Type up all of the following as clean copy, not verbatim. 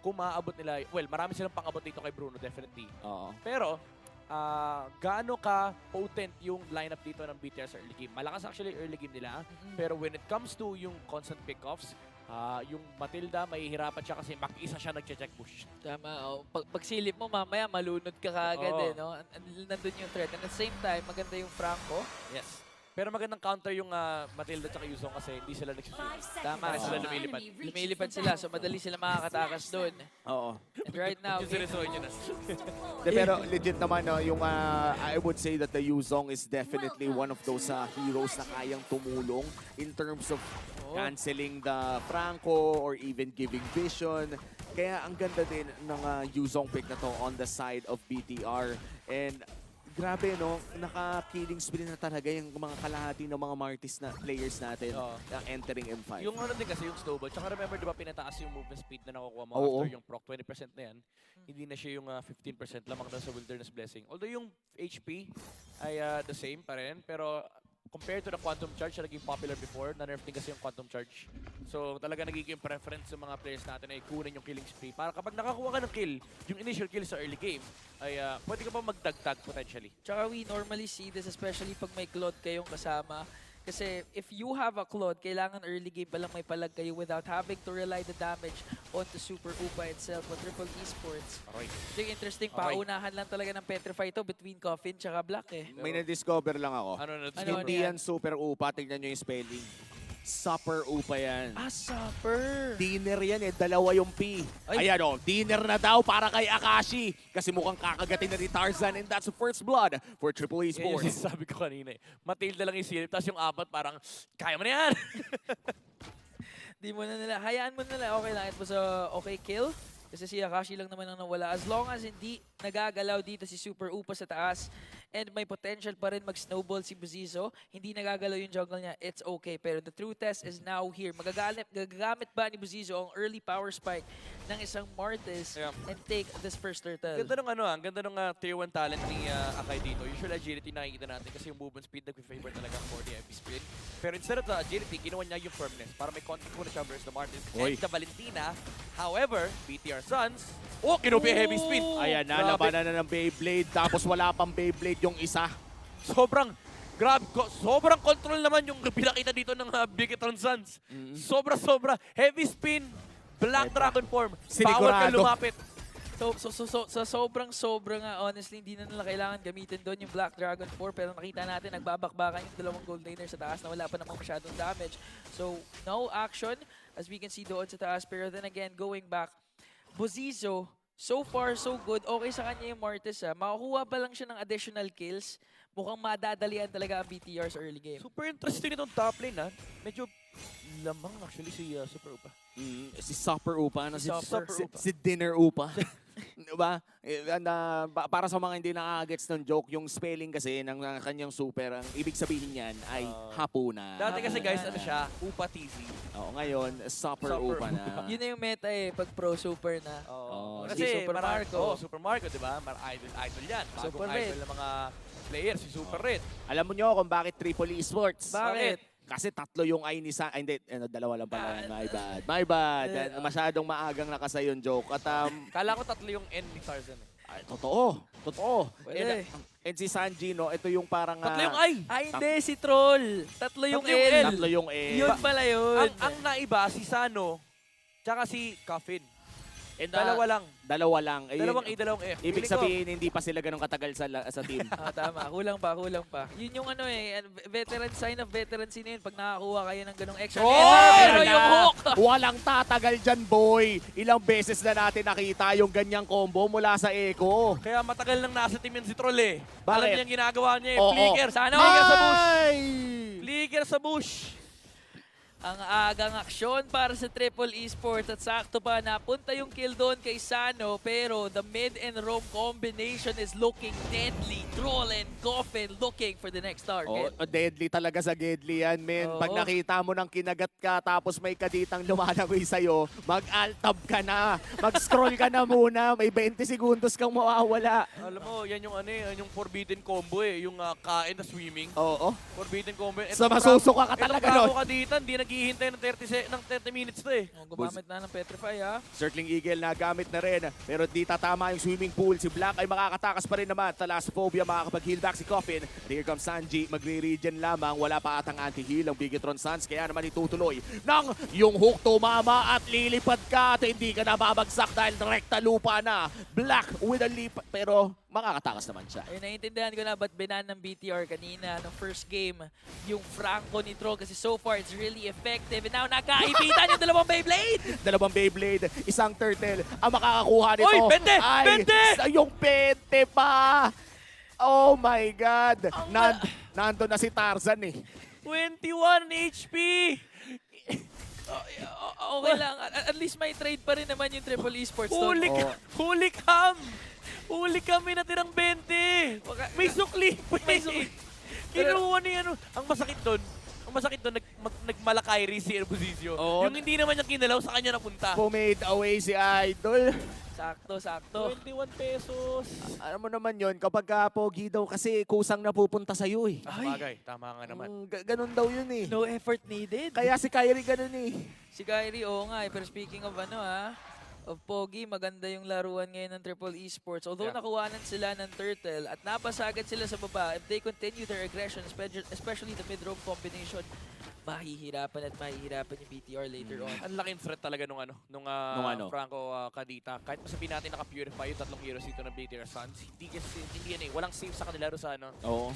kung maaabot nila, well, marami silang pang-abot dito kay Bruno, definitely. Oo. Pero, gaano ka potent yung lineup dito ng BTR sa early game? Malakas actually early game nila. Pero when it comes to yung constant pickoffs, yung Matilda, mahihirapan siya kasi mag-isa siya nag-check push. Tama. Oh. Pagsilip mo, mamaya malunod ka kaagad Oo. eh, no? Nandun yung threat. And at the same time, maganda yung Franco. Yes. Pero magandang counter yung Matilda at Yuzong kasi hindi sila nagsusunod. Tama. Sila lumilipad. Lumilipad sila, so madali sila makakatakas doon. Oo. And right now, Yung seryosohin nyo na. Pero legit naman, no, yung I would say that the Yuzong is definitely one of those heroes na kayang tumulong in terms of canceling the Franco or even giving vision. Kaya ang ganda din ng Yuzong pick na to on the side of BTR. And grabe, no? Naka-killing spree na talaga yung mga kalahati ng mga Martis na players natin na entering M5. Yung ano din kasi yung snowball. Tsaka remember, di ba pinataas yung movement speed na nakukuha mo Oo. after yung proc 20% na yan. Hindi na siya yung 15% lamang na sa Wilderness Blessing. Although yung HP ay the same pa rin. Pero compared to the Quantum Charge na naging popular before, na-nerf din kasi yung Quantum Charge. So talaga nagiging preference sa mga players natin ay kunin yung killing spree. Para kapag nakakuha ka ng kill, yung initial kill sa early game, ay pwede ka pa magdagdag potentially. Tsaka we normally see this, especially pag may Claude kayong kasama. Kasi if you have a Claude, kailangan early game pa lang may palag kayo without having to rely the damage onto Super Upa itself o Triple Esports. Aroy. Ito yung interesting, Okay. paunahan lang talaga ng Petrify to between Coffin tsaka Black eh. May na-discover lang ako. Ano na? Hindi yan super upa. Tignan nyo yung spelling. Supper upa yan. Ah, Supper! Dinner yan eh. Dalawa yung P. Ay. Ayan o. Dinner na daw para kay Akashi. Kasi mukhang kakagatin na ni Tarzan and that's the first blood for Triple Yan yung Esports. sinasabi ko kanina eh. Matilda lang yung silip, tapos yung apat parang, kaya mo na yan! Di mo na nila, hayaan mo na nila, okay lang. It was a okay kill. Kasi si Akashi lang naman ang nawala. As long as hindi nagagalaw dito si Super Upa sa taas and may potential pa rin mag-snowball si Buzizo, hindi nagagalaw yung jungle niya, it's okay. Pero the true test is now here. Magagamit ba ni Buzizo ang early power spike ng isang Martis and take this first turtle? Ganda nung ang ganda nung tier 1 talent ni Akai dito. Usual agility nakikita natin kasi yung movement speed nag-favor talaga for the FP spin. Pero instead of the agility, ginawa niya yung firmness para may contact muna siya versus the Martin and the Valentina. However, BTR Suns, kinupi heavy spin. Ayan na, Grabe. labanan na ng Beyblade. Tapos wala pang Beyblade yung isa. Sobrang sobrang control naman yung pinakita dito ng Bigetron Suns. Sobra. Heavy spin, Black Dragon form. Bawal ka Sinigurado. lumapit. So sobrang nga, honestly, hindi na nila kailangan gamitin doon yung Black Dragon 4 pero nakita natin nagbabakbakan yung dalawang gold laner sa taas na wala pa namang masyadong damage. So no action as we can see doon sa taas, pero then again, going back, Buzizo, so far so good. Okay sa kanya yung Martis Makakuha pa lang siya ng additional kills. Mukhang madadalian talaga ang BTR sa early game. Super interesting itong top lane Medyo lamang actually si Super Upa. Si Supper Upa. Si Supper Upa. Si Dinner Upa. Diba? Para sa mga hindi nakagets ng joke, yung spelling kasi ng kanyang super, ang ibig sabihin niyan ay hapunan. Dati kasi guys, ano siya, Upa TZ. Oo, ngayon, Supper Supper Upa na. Yun na yung meta pag pro super na. Oo. Kasi Si Super Marco. Super Marco, di ba? Idol yan. Bagong Super idol Red. ng mga players, si Super Red. Alam mo nyo kung bakit Triple Esports? Bakit? Kasi tatlo yung ay ni hindi, dalawa lang pala. My bad. Masyadong maagang nakasa yung joke. At Kala ko tatlo yung N ni Tarzan. totoo. Pwede. And si Sanji, no, ito yung parang... Tatlo yung I! Ay, hindi, si Troll. Tatlo yung Tatlo yung L. Tatlo yung L. Yun pala yun. Ang naiba, si Sano, tsaka si Coffin. And, Dalawa lang. Dalawa lang. Ayun, Dalawang A, dalawang F. ibig Feeling ko, sabihin, hindi pa sila ganun katagal sa team. Tama. Kulang pa. Yun yung veteran sign of veterancy na yun. Pag nakakuha kayo ng ganong extra. Oh! Pero Ayan yung na. hook! Walang tatagal dyan, boy. Ilang beses na natin nakita yung ganyang combo mula sa Echo. Kaya matagal nang nasa team yan si Troll eh. Bakit? Alam niya yung ginagawa niya eh. Oo. Flicker. Sana Flicker sa bush. Ay! Flicker sa bush. Ang agang aksyon para sa Triple Esports at sakto pa napunta yung kill doon kay Sano, pero the mid and roam combination is looking deadly. Troll and Coffin looking for the next target. Deadly talaga sa Gedli yan, men. Oo. Pag nakita mo ng kinagat ka tapos may kaditang lumalangoy sa'yo, mag-alt-tab ka na. Mag-scroll ka na muna. May 20 segundos kang mawawala. Alam mo, yan yung yung forbidden combo eh. Yung kain na swimming. Oo. Forbidden combo. So masusuka ka talaga Itong nun. Bravo ka dito, hindi naghihintay ng 30 minutes to eh. Gumamit na ng Petrify, ha? Circling Eagle na gamit na rin. Pero di tatama yung swimming pool. Si Black ay makakatakas pa rin naman. Thalassophobia makakapag-heal back si Coffin. Here comes Sanji. Magre-regen lamang. Wala pa atang anti-heal ang Bigetron Suns. Kaya naman itutuloy nang yung hook tumama at lilipad ka at hindi ka nababagsak dahil rekta lupa na. Black with a leap. Pero makakatakas naman siya. Ayun, naiintindihan ko na ba't binan ng BTR kanina nung first game yung Franco ni Tro kasi so far it's really effective. And now nakaipitan yung dalawang Beyblade! Dalawang Beyblade, isang turtle. Ang makakakuha nito Oy, Pente! ay Pente! yung Pente pa! Oh my God! Ang Nandun na si Tarzan eh. 21 HP! Okay lang. At least may trade pa rin naman yung Triple Esports doon. Huli cam! Huli kami na tirang 20! May sukli! May sukli. Kinuha ni ano. Ang masakit doon, nagmalakay si Erbosisio. Oo. Yung hindi naman niya kinalaw, sa kanya napunta. Pumade away si Idol. Sakto. 21 pesos. Alam mo naman yon kapag pogi daw kasi kusang napupunta sa'yo eh. Bagay, tama nga naman. Ganun daw yun eh. No effort needed. Kaya si Kyrie ganun eh. Si Kyrie, oo nga. Pero speaking of of Pogi, maganda yung laruan ngayon ng Triple Esports. Although Yeah. nakuhanan sila ng Turtle at napasagad sila sa baba, if they continue their aggression, especially the mid-roam combination, mahihirapan yung BTR later on. Ang laking threat talaga nung Franco Cadita. Kahit sabihin natin naka-purify yung tatlong heroes dito ng BTR Suns, hindi yan eh. Walang save sa kanila sa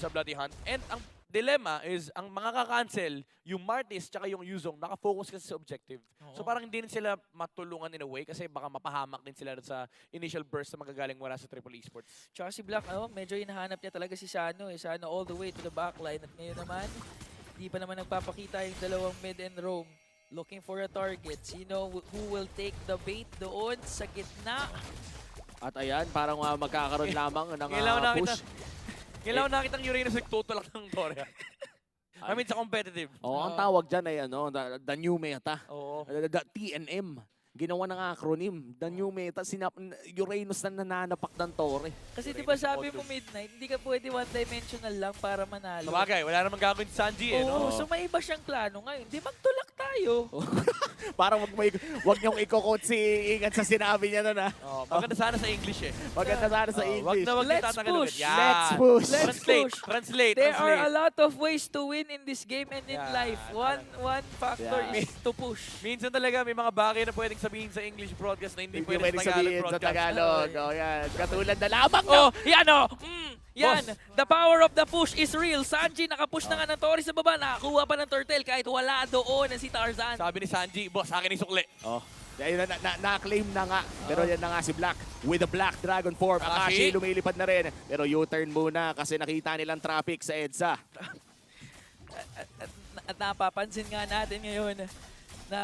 sa Bloody Hunt. And ang dilemma is, ang mga ka-cancel, yung Martis tsaka yung Yuzong, nakafocus kasi sa objective. So parang hindi rin sila matulungan in a way kasi baka mapahamak din sila sa initial burst na magagaling wala sa Triple Esports. Tsaka si Black, medyo hinahanap niya talaga si Sano. Sano all the way to the backline. At ngayon naman, di pa naman nagpapakita yung dalawang mid and roam. Looking for a target. Sino who will take the bait doon sa gitna? At ayan, parang magkakaroon lamang ng push. Kailangan nakitang Uranus nagtutulak ng Doria. I mean, sa competitive. Ang tawag dyan ay the new meta. Oo. The TNM. Ginawa ng acronym. The new meta. Uranus na nananapak ng Tore. Kasi di ba sabi mo Midnight, hindi ka pwede one-dimensional lang para manalo. Sabagay, wala namang gagawin si Sanji eh, no? So may iba siyang plano ngayon. Di magtulak tayo. Parang wag niyong i-quote si Ingat sa sinabi niya nun Maganda sana sa English eh. Maganda sana sa Wag English. na wag Let's na tatagalogin. push. Yan. Let's push. Let's Translate. push. Translate. There are a lot of ways to win in this game and in Yeah. life. One factor Yeah. is to push. Minsan talaga may mga bagay na pwedeng sabihin sa English broadcast na hindi Hindi pwede pwede sa Tagalog sabihin sa broadcast. Tagalog. Yan. Katulad na lamang Oh, yan yan. Boss. The power of the push is real. Sanji nakapush na nga ng Tori sa baba. Nakakuha pa ng Turtle kahit wala doon si Tarzan. Sabi ni Sanji, boss, akin yung sukli. Ayun na-claim na nga. Pero yan na nga si Black with the Black Dragon form. Akashi lumilipad na rin. Pero U-turn muna kasi nakita nilang traffic sa EDSA. At napapansin nga natin ngayon na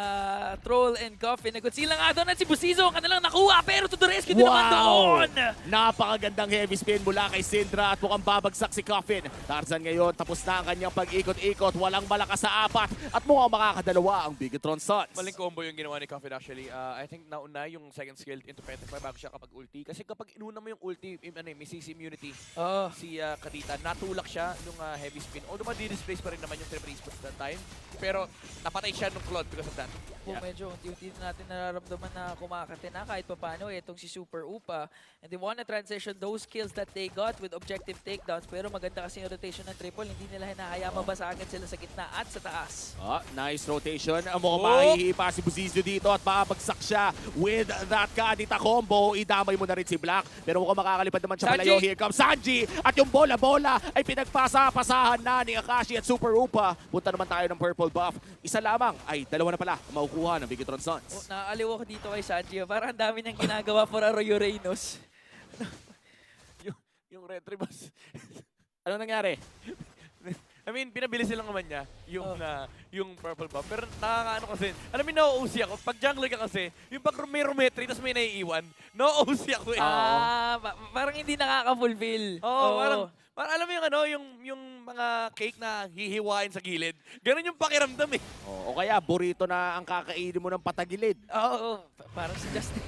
Troll and Coffin. Nag-conceal na nga doon at si Busizo ang kanilang nakuha pero to the rescue din naman doon! Napakagandang heavy spin mula kay Syndra at mukhang babagsak si Coffin. Tarzan ngayon tapos na ang kanyang pag-ikot-ikot. Walang malakas sa apat at mukhang makakadalawa ang Bigetron Suns. Maling combo yung ginawa ni Coffin actually. I think nauna yung second skill into Petrify bago siya kapag ulti. Kasi kapag inuna mo yung ulti, may CC immunity si Kadita, natulak siya nung heavy spin. Although ma-displace pa rin naman yung Triple Esports that time. Pero napatay siya nung Claude because of that. Medyo unti-unti na natin nararamdaman na kumakate na kahit papano itong si Super Upa. And they wanna transition those kills that they got with objective takedowns. Pero maganda kasi yung rotation ng Triple. Hindi nila hinahaya mabasagan sila sa gitna at sa taas. Nice rotation. Mukhang mahihipa si Busizo dito at babagsak siya with that Kadita combo. Idamay mo na rin si Black. Pero mukhang makakalipad naman siya palayo. Here comes Sanji. At yung bola-bola ay pinagpasa-pasahan na ni Akashi at Super Upa. Punta naman tayo ng purple buff. Isa lamang ay dalawa na pala makukuha ng Bigetron Suns. Naaaliw ako dito kay Sanji. Parang ang dami niyang ginagawa for Arroyo Reynos. yung Red Boss. Ano nangyari? I mean, pinabilis lang naman niya yung purple buff. Pero nakakaano kasi, alam mo, na-OC ako. Pag jungler ka kasi, yung pag may rometry, tapos may naiiwan, na-OC ako eh. Parang hindi nakaka-fulfill. Parang alam mo yung mga cake na hihiwain sa gilid. Ganun yung pakiramdam eh. O kaya burrito na ang kakainin mo ng patagilid. Parang si Justin.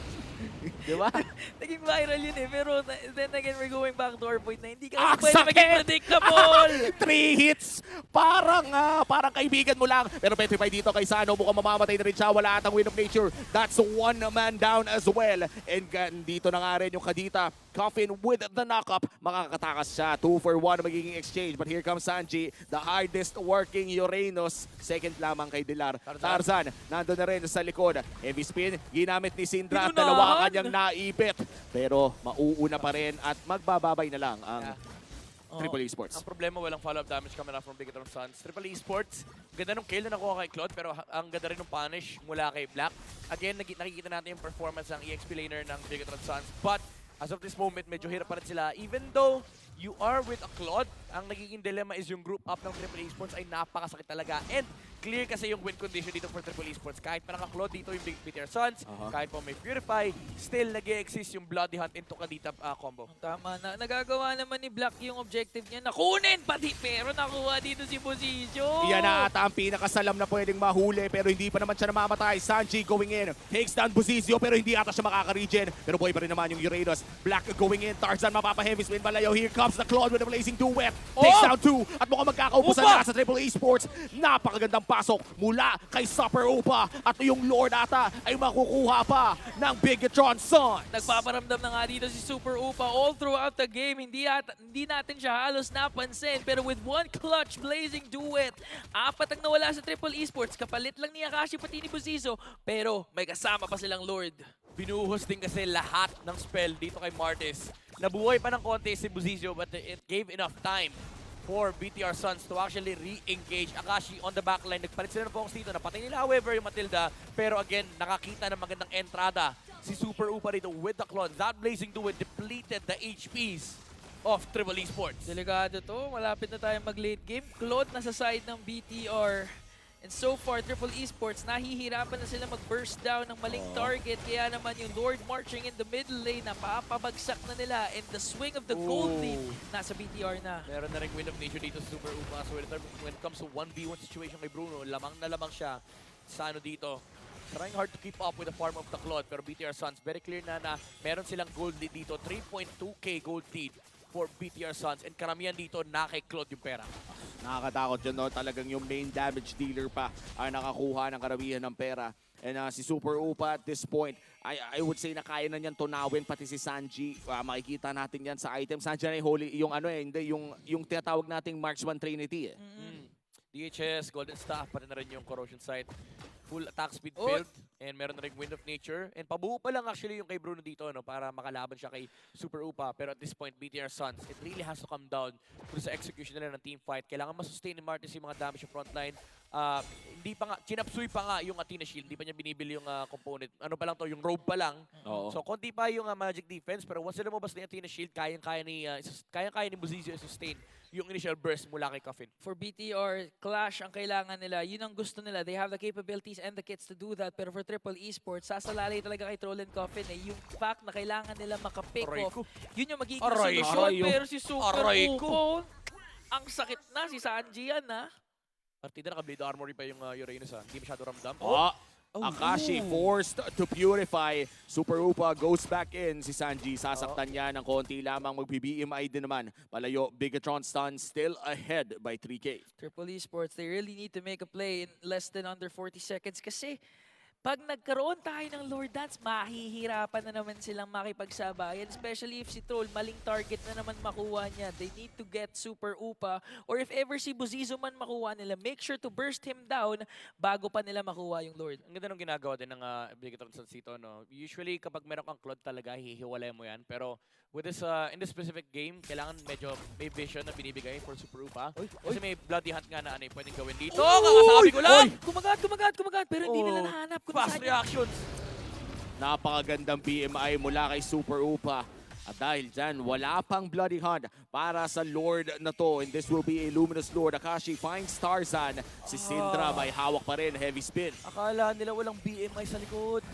Di ba? Naging viral yun eh. Pero then again, we're going back to our point na hindi Ah, kasi pwede sakit! maging predictable. 3 hits! Parang kaibigan mo lang. Pero petrify dito kay Sano. Mukhang mamamatay na rin siya. Wala atang Win of Nature. That's 1 man down as well. And dito na nga rin yung Kadita. Coffin with the knock-up. Makakatakas siya. 2 for 1 magiging exchange. But here comes Sanji. The hardest working Uranus. Second lamang kay Dilar. Tarzan, nandun na rin sa likod. Heavy spin. Ginamit ni Syndra. Pinunahan! Dalawa kanyang naipit. Pero mauuna pa rin at magbababay na lang ang Triple Esports. Ang problema, walang follow-up damage coming up from Bigatron Suns. Triple Esports, ganda nung kill na nakuha kay Claude, pero ang ganda rin ng punish mula kay Black. Again, nakikita natin yung performance ng EXP laner ng Bigatron Suns. But as of this moment, medyo hirap pa rin sila. Even though you are with a Claude, ang nagiging dilemma is yung group up ng Triple Esports ay napakasakit talaga. And clear kasi yung win condition dito for Triple Esports. Kahit pa naka-Claude dito yung BTR Suns, kahit pa may Purify, still nag-e-exist yung Bloody Hunt into Kadita combo. Tama na. Nagagawa naman ni Black yung objective niya. Nakunin pati, pero nakuha dito si Buzizio. Yan na ata ang pinakasalam na pwedeng mahuli pero hindi pa naman siya namamatay. Sanji going in. Takes down Buzizio pero hindi ata siya makaka-regen. Pero boy pa rin naman yung Uranus. Black going in. Tarzan mapapa-heavy spin. Malayo. Here comes the Claude with a blazing duet. Takes down 2. At mukhang magkakaupusan na sa Triple Esports. Napakagandang pasok mula kay Super Upa. At yung Lord ata ay makukuha pa ng Bigatron Suns. Nagpaparamdam na nga dito si Super Upa all throughout the game. Hindi natin siya halos napansin. Pero with one clutch blazing duet, 4 ang nawala sa Triple Esports. Kapalit lang ni Akashi pati ni Buzizio. Pero may kasama pa silang Lord. Binuhos din kasi lahat ng spell dito kay Martis. Nabuhay pa ng konti si Buzizio but it gave enough time for BTR Suns to actually re-engage. Akashi on the backline. Nagpalit sila ng Pongs dito. Napatay nila however yung Matilda. Pero again, nakakita ng magandang entrada si Super Upa dito with the clone. That blazing duet depleted the HPs of Triple Esports. Delikado to. Malapit na tayong mag-late game. Claude nasa side ng BTR. And so far, Triple Esports, nahihirapan na sila mag-burst down ng maling target. Kaya naman yung Lord marching in the middle lane, napapabagsak na nila. And the swing of the gold lead, nasa BTR na. Meron na rin Win of Nature dito sa Super Upa. So when it comes to 1v1 situation kay Bruno, lamang na lamang siya sa ano dito. Trying hard to keep up with the farm of the Claude. Pero BTR Suns, very clear na meron silang gold lead dito. 3.2k gold lead for BTR Suns. And karamihan dito na kay Claude yung pera. Nakakatakot yun, no? Talagang yung main damage dealer pa ang nakakuha ng karamihan ng pera. And si Super Upa at this point, I would say na kaya na niyan tunawin pati si Sanji. Makikita natin yan sa item. Sanji na yung holy, yung ano hindi, yung tinatawag nating Marksman Trinity eh. DHS, Golden Staff, pati na rin yung Corrosion Sight. Full attack speed build. And meron na rin Wind of Nature. And pabuo pa lang actually yung kay Bruno dito no, para makalaban siya kay Super Upa. Pero at this point, BTR Suns, it really has to come down kung sa execution nila ng team fight. Kailangan masustain ni Martis yung mga damage sa frontline. Hindi pa nga, chinapsuy pa nga yung Athena Shield. Hindi pa niya binibili yung component. Ano pa lang to, yung robe pa lang. Oo. So konti pa yung Magic Defense. Pero once na lumabas na yung Athena Shield, kayang-kaya ni Buzizio sustain yung initial burst mula kay Coffin. For BTR, Clash ang kailangan nila. Yun ang gusto nila. They have the capabilities and the kits to do that. Pero for Triple Esports, sasalalay talaga kay Troll and Coffin eh. Yung fact na kailangan nila maka-pick off, yun yung magiging solusyon. Pero si Super Upo, ang sakit na. Si Sanji yan ha. Partida naka-Blade Armory pa yung Uranus ha. Hindi masyado ramdam. Akashi forced to purify. Super Upa goes back in. Si Sanji sasaktan niya ng konti lamang. Mag-BBMI din naman. Palayo, Bigatron Suns still ahead by 3K. Triple Esports, they really need to make a play in less than under 40 seconds kasi pag nagkaroon tayo ng Lord Dance, mahihirapan na naman silang makipagsabayan. Especially if si Troll, maling target na naman makuha niya. They need to get Super Upa. Or if ever si Buzizio man makuha nila, make sure to burst him down bago pa nila makuha yung Lord. Ang ganda nung ginagawa din ng Bigatron Suns dito. No? Usually, kapag meron kang Claude talaga, hihiwalay mo yan. Pero with this, in this specific game, kailangan medyo may vision na binibigay for Super Upa. Kasi may Bloody Hunt nga na pwedeng gawin dito. Kakasabi ko lang! Kumagat. Pero hindi nila nahanap. Fast reactions! Napakagandang BMI mula kay Super Upa. At dahil dyan, wala pang Bloody Hunt para sa Lord na to. And this will be a Luminous Lord. Akashi finds Tarzan. Si Syndra may hawak pa rin. Heavy spin. Akala nila walang BMI sa likod.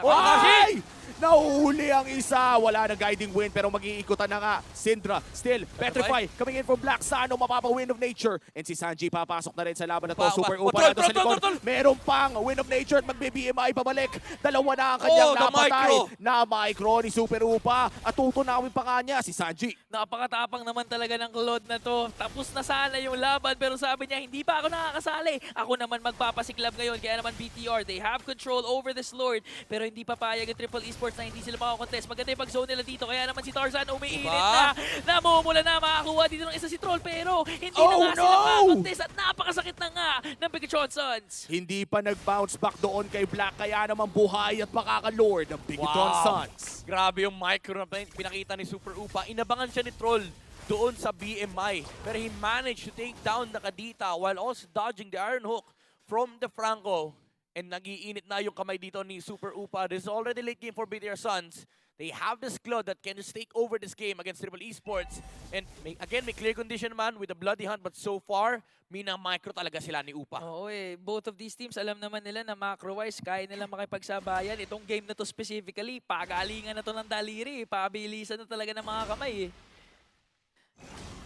Ay! Nahuhuli ang isa. Wala na guiding wind pero mag-iikutan na nga. Syndra still petrify. Coming in from Black Sano, mapapa-Wind of Nature. And si Sanji papasok na rin sa laban na to. Super Upa na sa likod. Meron pang Wind of Nature at mag-BBMI pabalik. Dalawa na ang kanyang napatay. Na micro ni Super Upa. At tutunawin pa nga niya si Sanji. Napakatapang naman talaga ng Claude na to. Tapos na sana yung laban pero sabi niya, hindi pa ako nakakasali. Ako naman magpapasiklab ngayon. Kaya naman BTR, they have control over this Lord. Pero hindi papayag ang Triple Esports na hindi sila makakontest. Maganda yung pag-zone nila dito. Kaya naman si Tarzan umiinit na. Namumula na. Makakuha dito ng isa si Troll. Pero hindi na nga sila makakontest. At napakasakit na nga ng Bigatron Suns. Hindi pa nag-bounce back doon kay Black. Kaya naman buhay at makakalord ng Bigatron Suns. Grabe yung micro na pinakita ni Super Upa. Inabangan siya ni Troll doon sa BMI. Pero he managed to take down the Kadita while also dodging the Iron Hook from the Franco. And nagiinit na yung kamay dito ni Super Upa. This is already late game for BTR Suns. They have this Claude that can just take over this game against Triple Esports. And again, may clear condition man with the Bloody Hunt. But so far, mina-micro talaga sila ni Upa. Oo both of these teams alam naman nila na macro-wise kaya nila makipagsabayan. Itong game na to specifically, pagalingan na to ng daliri. Pabilisan na talaga ng mga kamay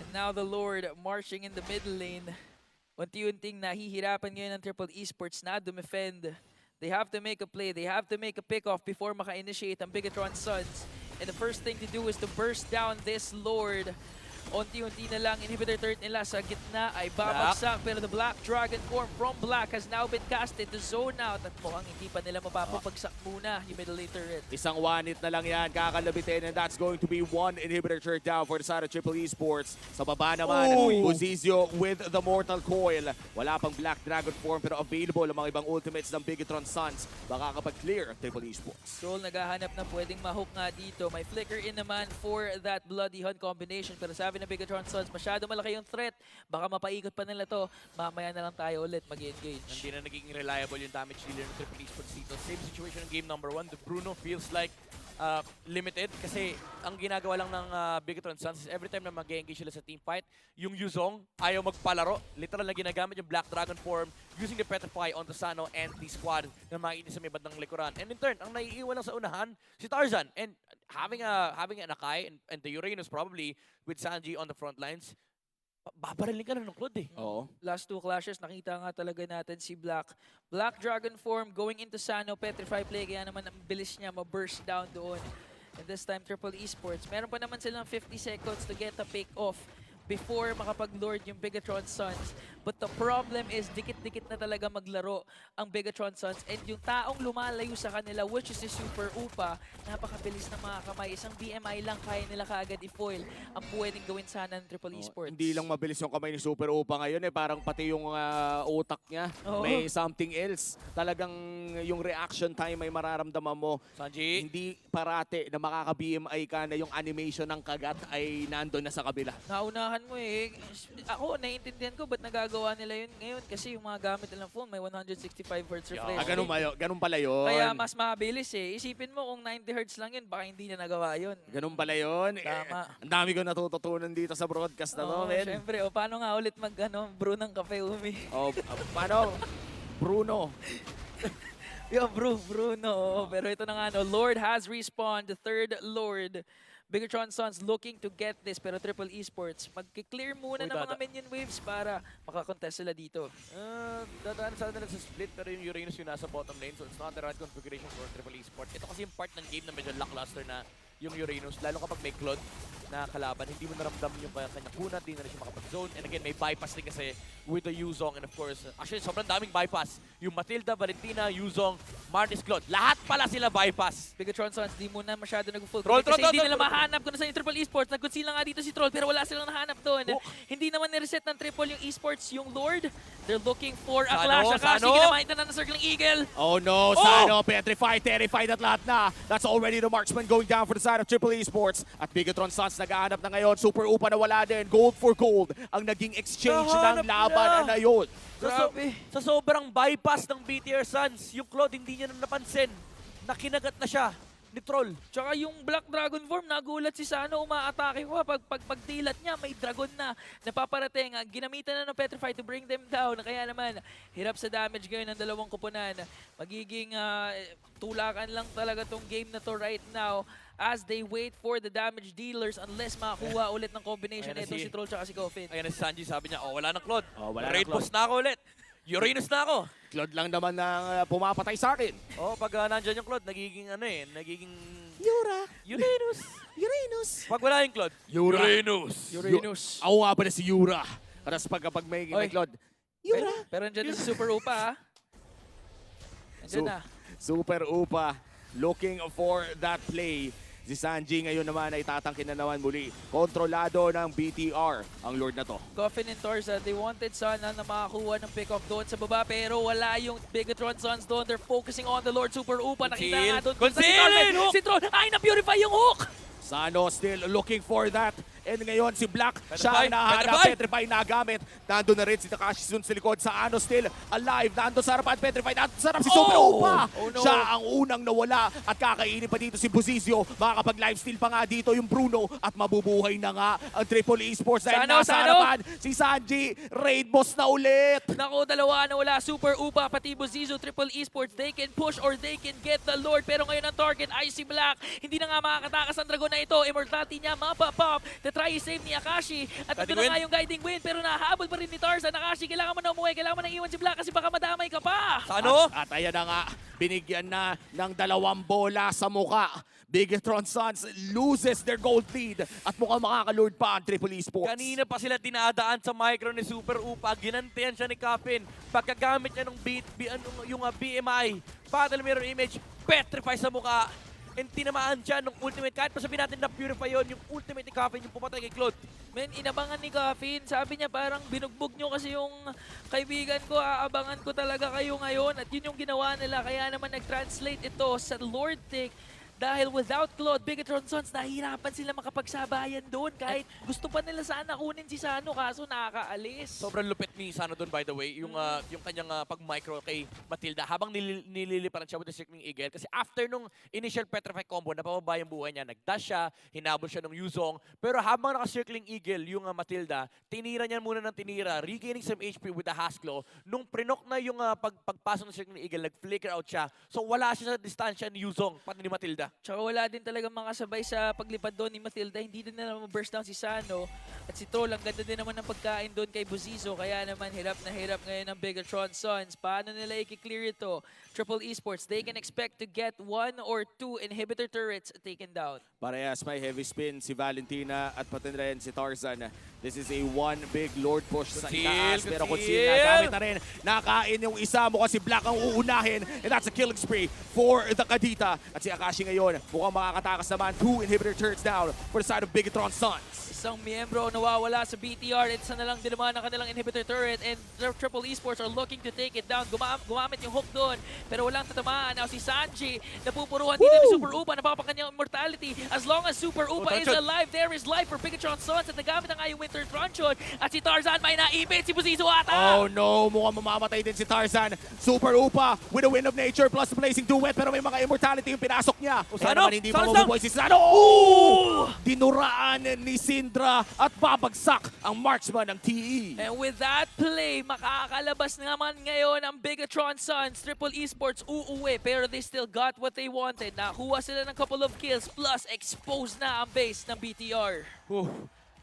And now the Lord marching in the mid lane. Unti-unting nahihirapan ngayon ng Triple Esports na dumefend. They have to make a play. They have to make a pick-off before maka-initiate ang Bigatron Suns. And the first thing to do is to burst down this Lord. Unti-unti na lang inhibitor turret nila sa gitna ay babagsak. Pero the Black Dragon form from Black has now been casted to zone out. At mukhang hindi pa nila mapapapagsak muna yung middle lane turret. Isang one-hit na lang yan, kakalabitin, and that's going to be one inhibitor turret down for the side of Triple Esports. Sa baba naman, Buzizio with the Mortal Coil. Wala pang Black Dragon form pero available ang mga ibang ultimates ng Bigatron Suns. Baka kapag clear ang Triple Esports. Troll naghahanap na pwedeng mahook nga dito. May flicker in naman for that Bloody Hunt combination. Pero sabi na Bigatron Suns, masyado malaki yung threat. Baka mapaikot pa nila to. Mamaya na lang tayo ulit mag-engage. Hindi na naging reliable yung damage dealer ng Triple Esports dito. Same situation in game number 1. The Bruno feels like limited kasi ang ginagawa lang ng Bigatron Suns is every time na mag-engage sila sa team fight, yung Yuzong ayaw magpalaro. Literal na ginagamit yung Black Dragon form using the Petrify on the Sano and the squad na makikita sa may bandang likuran. And in turn, ang naiiwan lang sa unahan, si Tarzan. And having an Akai and the Uranus probably with Sanji on the front lines, babarilin ka na ng Claude Oo. Last two clashes, nakita nga talaga natin si Black. Black Dragon form going into Sano, Petrify play, kaya naman ang bilis niya ma-burst down doon. And this time, Triple Esports. Meron pa naman silang 50 seconds to get a pick off before makapag-lord yung Bigatron Suns. But the problem is, dikit-dikit na talaga maglaro ang Bigatron Suns. And yung taong lumalayo sa kanila, which is si Super Upa, napakabilis na mga kamay. Isang BMI lang kaya nila kaagad i-foil ang pwedeng gawin sana ng Triple Esports. Hindi lang mabilis yung kamay ni Super Upa ngayon parang pati yung utak niya. May something else. Talagang yung reaction time ay mararamdaman mo. Sanji, Hindi parate na makaka-BMI ka na yung animation ng kagat ay nandun na sa kabila. Naunahan mo Ako, naiintindihan ko ba't nagagawa nila yun ngayon kasi yung mga gamit nilang phone may 165 Hz refresh rate. Ganun pala yun. Kaya mas mabilis Isipin mo kung 90 Hz lang yun, baka hindi na nagawa yun. Ganun pala yun. Tama. Ang dami ko natututunan dito sa broadcast na to, men. Siyempre, paano nga ulit brew ng kape, Umi? Paano? Bruno. Yo, Bruno. Pero ito na nga, Lord has respawned, the third Lord. Bigatron Suns looking to get this, pero Triple Esports, mag-clear muna ng mga minion waves para makakontest sila dito. dadaan sana nila sa split pero yung Uranus yung nasa bottom lane so it's not the right configuration for Triple Esports. Ito kasi yung part ng game na medyo lackluster na yung Uranus, lalo kapag may Claude na kalaban, hindi mo naramdam yung kanyang kunat, hindi na rin siya makapag-zone. And again, may bypass din kasi with the Yuzong and of course, actually sobrang daming bypass. Yung Matilda, Valentina, Yuzong, Martis, Claude, lahat pala sila bypass. Bigatron Suns, di muna masyado nag-full Troll, kasi troll, hindi troll, nila troll. mahanap kung nasa yung Triple Esports. Nag-conceal nga dito si Troll pero wala silang nahanap doon. Hindi naman nireset ng Triple yung Esports, yung Lord. They're looking for a clash. Akashi, ginamit na ng Circling Eagle. Oh no, Sano, petrified, terrified at lahat na. That's already the marksman going down for the side of Triple Esports. At Bigatron Suns nag-aanap na ngayon. Super Upa na wala din. Gold for gold ang naging exchange ng laban na yun. Sa sobrang bypass ng BTR Suns, yung Claude hindi niya na napansin na kinagat na siya ni Troll. Tsaka yung Black Dragon form, nagulat si Sano, umaatake ko. Pagdilat niya, may dragon na napaparating. Ginamitan na ng Petrify to bring them down. Kaya naman, hirap sa damage ngayon ng dalawang kupunan. Magiging tulakan lang talaga tong game na to right now as they wait for the damage dealers unless makakuha ulit ng combination Ayan na nito si- si Troll tsaka si Coffin. Ayan na si Sanji, sabi niya, wala na Claude. Wala na, Raid Claude. boss na ako ulit. Uranus na ako. Claude lang naman na pumapatay sa akin. Pag nandyan yung Claude, nagiging nagiging Yura. Uranus. Uranus. Pag wala yung Claude, Yura. Uranus. Uranus. Ako nga pala si Yura. Tapos pag may Oy. Claude, Yura. Pero andyan na si Super Upa, ha? Andyan na. Super Upa looking for that play. Si Sanji ngayon naman ay tatangkin na naman muli. Kontrolado ng BTR ang Lord na to. Coffin and Torza, they wanted sana na makakuha ng pick-off doon sa baba pero wala yung Bigatron Sons doon. They're focusing on the Lord Super Upa. Nakita nga doon. Conceal! Si Tron, ay na-purify yung hook! Sano still looking for that. And ngayon si Black, Petrify, siya ang nahanap. Petrify. Petrify na gamit. Nandun na rin si Takashi Sun sa likod. Sa Ano still alive. Nandun sa harapan. Petrify. Nandun sa harap si Super Upa. Oh no. Siya ang unang nawala. At kakainin pa dito si Buzizio. Makakapag-lifesteal pa nga dito yung Bruno. At mabubuhay na nga ang Triple Esports. Dahil Sano, nasa Sano? harapan si Sanji. Raid boss na ulit. Naku, dalawa na wala. Super Upa, pati Buzizo, Triple Esports. They can push or they can get the Lord. Pero ngayon ang target ay si Black. Hindi na nga makakatakas ang Dragon na ito. Immortality niya mapapop. To try save ni Akashi. At ito Guiding na nga Wind. yung Guiding Wind. Pero nahabol pa rin ni Tarzan. Akashi, kailangan mo na umuwi. Kailangan mo na iwan si Black kasi baka madamay ka pa. Ano? At ayan na nga, binigyan na ng 2 bola sa muka. Bigatron Sons loses their gold lead at mukhang makakalord pa ang Triple Esports. Kanina pa sila dinadaan sa micro ni Super Upa. Ginantihan siya ni Coffin. Pagkagamit niya ng yung BMI, Battle Mirror Image, petrify sa mukha. And tinamaan siya ng ultimate. Kahit pa sabihin natin na purify yun, yung ultimate ni Coffin, yung pumatay kay Claude. Men, inabangan ni Coffin. Sabi niya parang binugbog nyo kasi yung kaibigan ko. Aabangan ko talaga kayo ngayon. At yun yung ginawa nila. Kaya naman nag-translate ito sa Lord Tick. Dahil without Claude, Bigatron Sons, nahihirapan sila makapagsabayan doon. Kahit gusto pa nila sana kunin si Sano, kaso nakakaalis. Sobrang lupit ni Sano doon, by the way. Yung kanyang pag-micro kay Matilda. Habang nililiparan siya with the Circling Eagle. Kasi after nung initial Petrify combo, napababa yung buhay niya. Nag-dash siya, hinabol siya ng Yuzong. Pero habang naka-Circling Eagle, yung Matilda, tinira niya muna ng tinira, regaining some HP with the Haskell. Nung prinok na yung pagpasok ng Circling Eagle, nag-flicker out siya. So wala siya sa distansya ni Yuzong, pati ni Matilda. Tsaka wala din talaga makasabay sa paglipad doon ni Matilda. Hindi din na burst down si Sano. At si Troll, ang ganda din naman ng pagkain doon kay Buzizo. Kaya naman hirap na hirap ngayon ang Bigatron Sons. Paano nila i-clear ito? Triple Esports, they can expect to get 1 or 2 inhibitor turrets taken down. Parehas may heavy spin si Valentina at pati rin si Tarzan. This is a one big Lord push sa Conceal, itaas. Pero conceal. Conceal nagamit na rin. Nakain yung isa mo kasi Black ang uunahin. And that's a killing spree for the Kadita. At si Akashi ngayon mukhang makakatakas naman. 2 inhibitor turrets down for the side of Bigatron Sons. Isang miyembro nawawala sa BTR. Isa na lang din naman ang kanilang inhibitor turret. And Triple Esports are looking to take it down. Gumamit yung hook doon. Pero walang tatamaan. Now si Sanji, napupuruhan dito ni Super Upa. Napapakanyang immortality. As long as Super Upa is Truncheon. alive, there is life for Bigatron Sons. At nagamit na nga yung Winter Truncheon. At si Tarzan may naipit. Si Buzizo ata. Oh no, mukhang mamamatay din si Tarzan. Super Upa with a Wind of Nature plus the Blazing Duet. Pero may mga immortality yung pinasok niya. Kaya Sano? naman hindi pa Sano? mabubuhay si Sano. Oh! Dinuraan ni Syndra at babagsak ang marksman ng TE. And with that play, makakalabas naman ngayon ang Bigatron Sons. Triple Esports uuwi, pero they still got what they wanted. Nakuha sila ng couple of kills, plus exposed na ang base ng BTR.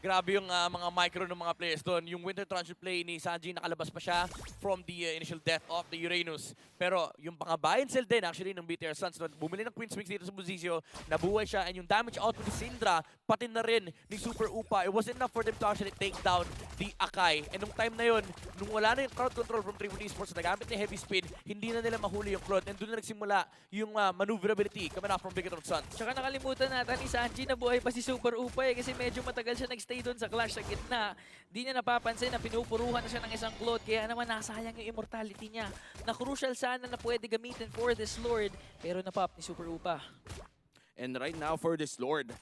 Grabe yung mga micro ng mga players doon. Yung Winter Truncheon play ni Sanji, nakalabas pa siya from the initial death of the Uranus. Pero yung mga buy and sell din actually ng BTR Suns doon, bumili ng Queen's Wings dito sa Buzizio, nabuhay siya, and yung damage output ni Syndra, pati na rin ni Super Upa, it wasn't enough for them to actually take down the Akai. And nung time na yun, nung wala na yung crowd control from Triple Esports, nagamit ni Heavy Spin, hindi na nila mahuli yung Claude, and doon na nagsimula yung maneuverability coming out from Bigatron Suns. Tsaka nakalimutan natin ni Sanji na buhay pa si Super Upa kasi medyo matagal siya nagstay doon sa clash sa gitna. Di niya napapansin na pinupuruhan na siya ng isang Claude, kaya naman nasayang yung immortality niya. Na crucial sana na pwede gamitin for this Lord, pero napop ni Super Upa. And right now for this Lord,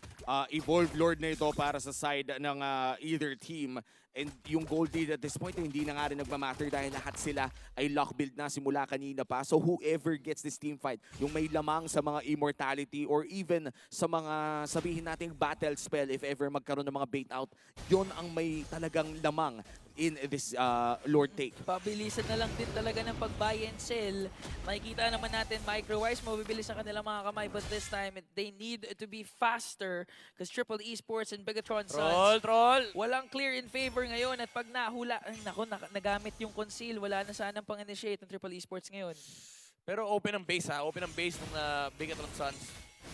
evolved Lord na ito para sa side ng either team. And yung gold lead at this point, hindi na nga rin nagmamatter dahil lahat sila ay lock build na simula kanina pa. So whoever gets this team fight, yung may lamang sa mga immortality or even sa mga sabihin nating battle spell if ever magkaroon ng mga bait out, yun ang may talagang lamang in this Lord take. Pabilisan na lang din talaga ng pag-buy and sell. Makikita naman natin micro-wise, mabibilis ang kanilang mga kamay. But this time, they need to be faster because Triple Esports and Bigatron Suns, Troll! walang clear in favor ngayon. At pag nahula, ay naku, nagamit yung conceal. Wala na sanang pang-initiate ng Triple Esports ngayon. Pero open ang base open ang base ng Bigatron Suns.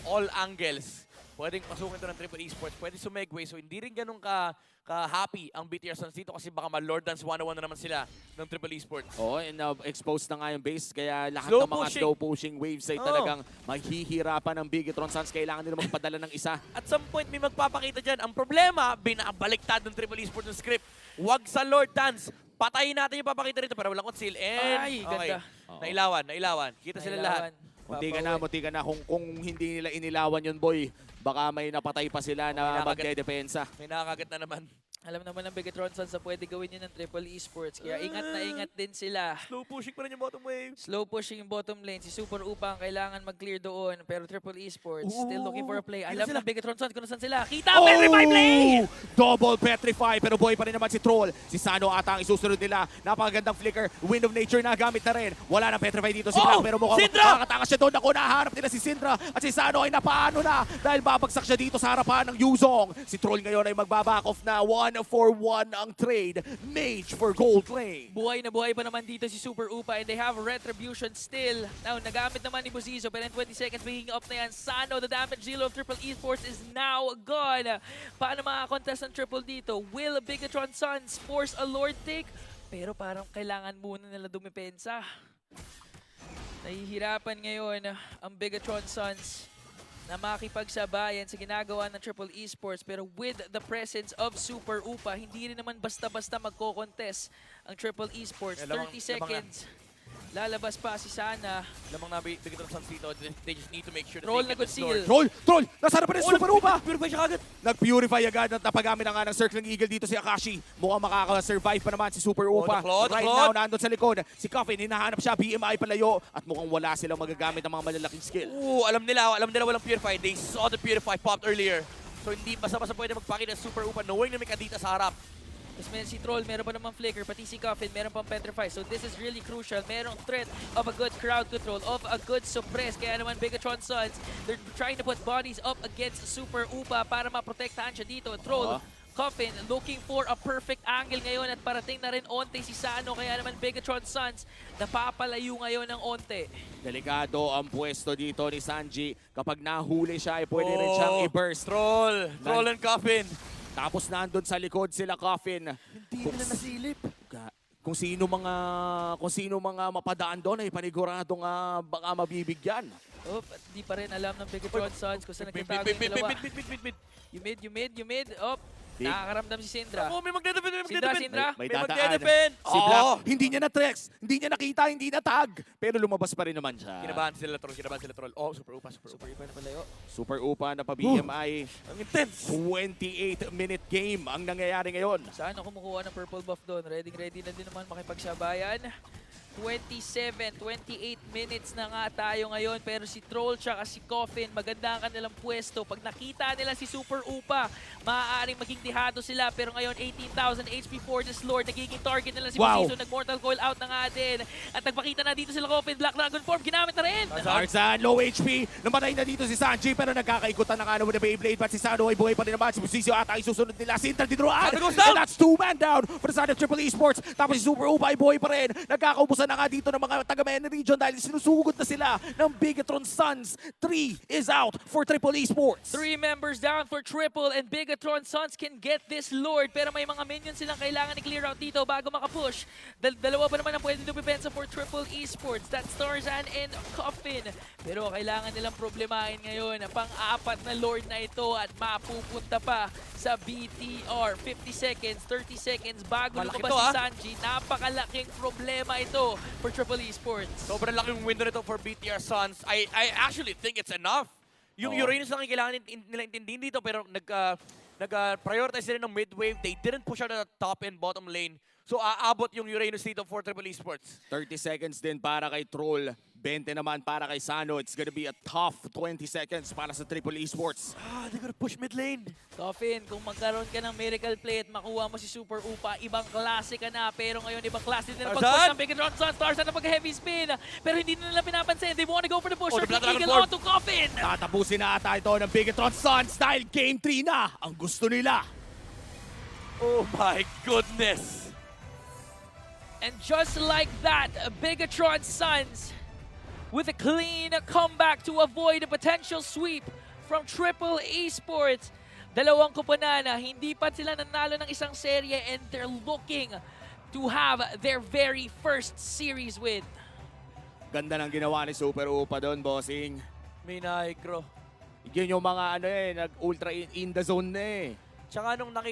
All angles. Pwedeng pasukin ito ng Triple Esports. Pwede sumegway. So hindi rin ganun ka-happy ang BTR Suns dito kasi baka ma-Lord Dance 101 na naman sila ng Triple Esports. Oo, and exposed na nga yung base. Kaya lahat Slow ng mga pushing. slow pushing waves ay talagang maghihirapan ng Bigatron Suns. Kailangan nila magpadala ng isa. At some point may magpapakita dyan. Ang problema, binabaliktad ng Triple Esports ng script. Huwag sa Lord Dance. Patayin natin yung papakita rito pero walang conceal. And, Ay, ganda. Oo. Nailawan. Kita sila lahat. Munti ka na. Kung hindi nila inilawan yun, boy, baka may napatay pa sila na magdedepensa. May nakakagat na naman. Alam naman ng Bigatron Suns na pwede gawin yun ng Triple Esports. Kaya ingat na ingat din sila. Slow pushing pa rin yung bottom wave. Slow pushing yung bottom lane. Si Super Upa ang kailangan mag-clear doon. Pero Triple Esports still looking for a play. Alam ng Bigatron Suns kung nasan sila. Kita! Petrify play! Double petrify, pero boy pa rin naman si Troll. Si Sano ata ang isusunod nila. Napakagandang flicker. Wind of Nature na gamit na rin. Wala nang petrify dito si Black, pero mukhang Syndra! nakatakas siya doon. Ako nahanap nila si Syndra at si Sano ay napaano na dahil babagsak siya dito sa harapan ng Yuzong. Si Troll ngayon ay magbaback off na 1-for-1 ang trade. Mage for gold lane. Buhay na buhay pa naman dito si Super Upa and they have retribution still. Now, nagamit naman ni Buzizo pero in 20 seconds making up na yan. Sano, the damage dealer of Triple Esports is now gone. Paano makakontest ng Triple dito? Will Bigatron Suns force a Lord take? Pero parang kailangan muna nila dumipensa. Nahihirapan ngayon ang Bigatron Suns na makipagsabayan sa ginagawa ng Triple Esports pero with the presence of Super Upa, hindi rin naman basta-basta magko-contest ang Triple Esports. 30 seconds. Lalabas pa si Sana. Lamang na Bigatron Suns dito. They just need to make sure that Troll they na get good this Lord. seal. Troll! Nasaan pa rin Super Upa? Purify siya kagad. Nag-purify agad at napagamit na nga ng Circling Eagle dito si Akashi. Mukhang makaka-survive pa naman si Super Upa. the Right Claude. now, nandun sa likod. Si Coffin, hinahanap siya. BMI palayo. At mukhang wala silang magagamit ng mga malalaking skill. Alam nila walang Purify. They saw the Purify popped earlier. So hindi basta-basta pwede magpakita ng Super Upa knowing na may kadita sa harap. Tapos meron si Troll, meron pa namang Flicker, pati si Coffin, meron pang Petrify. So this is really crucial. Merong threat of a good crowd control, of a good suppress. Kaya naman Bigatron Suns, they're trying to put bodies up against Super Upa para maprotektahan siya dito. Troll, Coffin looking for a perfect angle ngayon at parating na rin onte si Sano. Kaya naman Bigatron Suns napapalayo ngayon ng onte. Delikado ang pwesto dito ni Sanji. Kapag nahuli siya, ay pwede rin siyang i-burst. Troll and Coffin. Tapos nandun sa likod sila Coffin. Hindi nila nasilip. Kung sino mga mapadaan doon ay paniguradong baka mabibigyan. Oh, di pa rin alam ng Bigatron Suns kung saan nagtatago yung dalawa. Mid. You mid. Oh, nakakaramdam si Syndra. May magdedepend. Syndra. May May dadaan. magdedepend. Si Black, hindi niya na-trex, hindi niya nakita, hindi na-tag. Pero lumabas pa rin naman siya. Kinabahan sila Troll. Oh, Super Upa. Super Upa na palayo. Super Upa na pa-BMI. Ang intense. 28-minute game ang nangyayari ngayon. Saan ako kumukuha ng purple buff doon? Ready na din naman makipagsabayan. 27, 28 minutes na nga tayo ngayon pero si Troll tsaka si Coffin maganda ang kanilang pwesto. Pag nakita nila si Super Upa, maaaring maging dihado sila pero ngayon 18,000 HP for this Lord. Nagiging target nila si Buzizo. Nag-mortal coil out na nga din. At nagpakita na dito sila Coffin. Black Dragon form, ginamit na rin. Tarzan, low HP. Namatay na dito si Sanji pero nagkakaikutan na nga naman na Beyblade. But si Sano ay buhay pa rin naman. Si Buzizo ata ay susunod nila. Sinter Didroan. Sano goes down. And that's 2-man down for the side of Triple Esports. Tapos si Super Upa ay buhay pa rin. Nagkakaubusan na nga dito ng mga taga-Mena region dahil sinusugod na sila ng Bigatron Suns. 3 is out for Triple Esports. 3 members down for Triple and Bigatron Suns can get this Lord pero may mga minions silang kailangan i-clear out dito bago makapush. Dalawa pa naman ang pwede dumipensa for Triple Esports. That's Tarzan and Coffin. Pero kailangan nilang problemahin ngayon ang pang-apat na Lord na ito at mapupunta pa sa BTR. 50 seconds, 30 seconds bago Malaki lumabas to, si Sanji. Napakalaking problema ito for Triple Esports. Sobrang laking window nito for BTR Suns. I actually think it's enough. Yung Uranus lang ang kailangan nila intindihin dito pero nag-prioritize sila ng mid-wave. They didn't push out the top and bottom lane. So aabot yung Uranus dito for Triple Esports. 30 seconds din para kay Troll. 20 naman para kay Sano. It's gonna be a tough 20 seconds para sa Triple Esports. They're gonna push mid lane. Coffin, kung magkaroon ka ng miracle play at makuha mo si Super Upa, ibang klase ka na. Pero ngayon, ibang klase din ang Tarzan! pag-push ng Bigatron Sun. Tarzan na pag-heavy spin. Pero hindi na nila pinapansin. They wanna go for the push. Oh, the Earthling Black Dragon Eagle Form. onto Coffin. Tatapusin na ata ito ng Bigatron Suns dahil Game 3 na ang gusto nila. Oh my goodness. And just like that, Bigatron Suns with a clean comeback to avoid a potential sweep from Triple Esports. Dalawang kupunan na hindi pa sila nanalo ng isang serye and they're looking to have their very first series win. Ganda ng ginawa ni Super Upa doon, bossing. May Nigro. Yun yung mga nag-ultra in the zone na eh. Tsaka nung nakita